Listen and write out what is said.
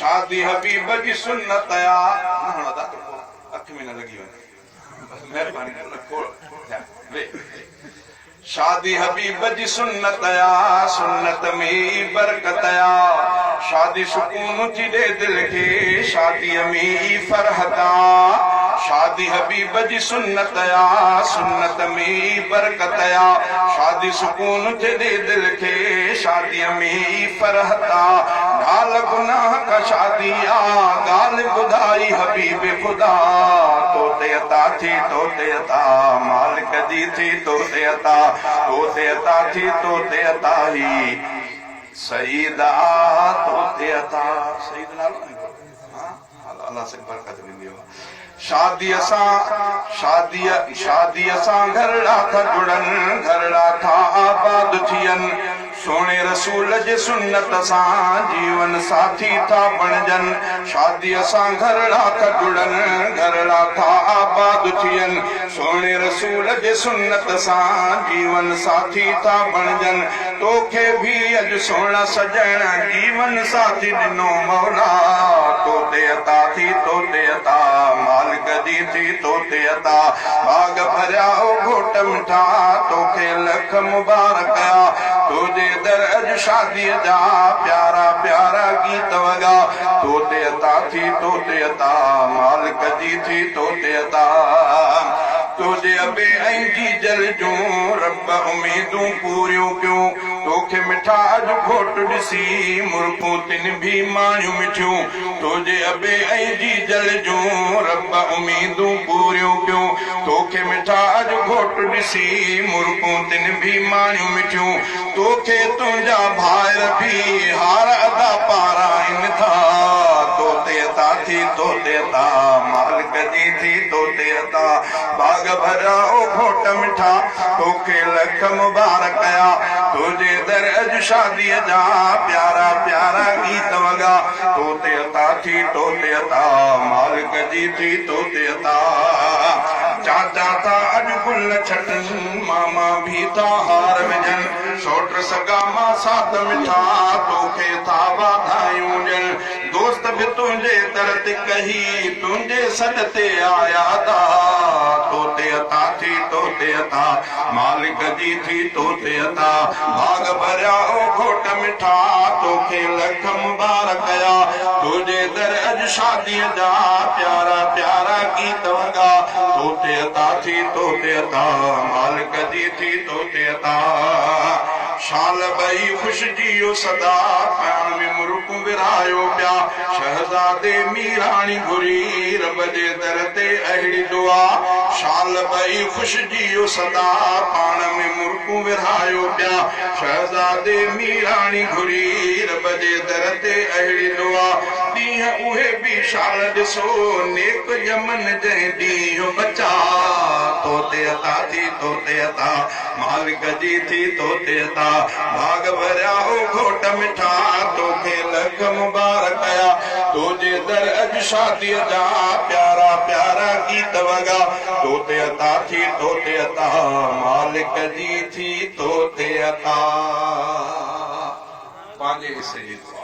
शादी हबीब जी सुन्नत या अख में न लगी वञे मेहरबानी वे शादी हबीब जी सुन्नत या सुन्नत में बरकत या शादी सुकून थी दे दिल के शादी में फरहता शादी हबीब जी सुन्नत या सुन्नत में बरकत या शादी सुकून थी दे दिल के शादी में फरहता गाल गुनाह का शादिया गाल बुधाई हबीब खुदा तोते अता थी तोते अता मालिक जी थी तोते अता तोते अता थी तोते अता ही सईदा तोते अता सईद नालो हां अल्लाह से बरकत मिलियो शादी असां घरड़ा था जुड़न घरड़ा था आबाद थियन सोने रसूल जे सुन्नत सां जीवन साथी था बणजन शादी असां घरड़ा था जुड़न घरड़ा था आबाद थियन सोने रसूल जे सुन्नत सां जीवन साथी था बणजन तोखे भी अज सोना सजण जीवन साथी दिनो मौला तोते अता थी तोते अता मालिक जी थी तोते अता बाग भरिया घोट मिठा तोखे लख मुबारक तुझे दर अज शादी जा प्यारा प्यारा गीत वगा तोते अता थी तोते अता मालिक जी थी तोते अता तुझे अबे ऐं जी जल जूं रब उम्मीदूं पूरियूं क्यों तोखे मिठा अज घोट ॾिसी मुर्खूं तिन भी माणियूं मिठियूं तुझे अबे ऐं जी जल जूं रब उम्मीदूं पूरियूं क्यों तोखे मिठा अज घोट ॾिसी मुर्खूं तिन भी माणियूं मिठियूं तोखे तुंहिंजा भाइर भी हार अदा पाराइन था तोते अता थी तोते अता मालिक जी थी तोते अता बाग भरा घोट मिठा तोखे लख मुबारक या तुझे दर अज शादी जा प्यारा प्यारा गीत वगा तोते अता थी तोते अता मालिक जी थी तोते अता चाचा था अज गुल छटन मामा भी था हार विझन सोट सगा मां साथ मिठा तोखे था वाधायूं ॾियन दोस्त भी तुंहिंजे दर ते कही तुंहिंजे सॾ ते आया था तोते अता थी तोते अता मालिक जी थी तोते अता भाग भरिया घोट मिठा तोखे लख मुबारक या तुझे दर अज शादी जा प्यारा प्यारा गीत वगा तोते अता थी तोते अता मालिक जी थी तोते अता शाल बई खुश जियो सदा पाण में मुर्ख विरायो पिया शहजादे मीराणी घुरी रब जे दर ते अहिड़ी दुआ शाल बई खुश जियो सदा पाण में मुर्ख विरायो पिया शहजादे मीराणी घुरी रब जे दर ते अहिड़ी दुआ ॾींहं उहे भी शाल ॾिसो नेक यमन जंहिं ॾींहुं बचा तोते अता थी तोते अता मालिक जी थी तोते अता भाग भरिया घोट मिठा तोखे लख मुबारक या तुझे दर अज शादी जा प्यारा प्यारा गीत वगा तोते अता थी तोते अता मालिक जी थी तोते अता पंहिंजे हिस्से जी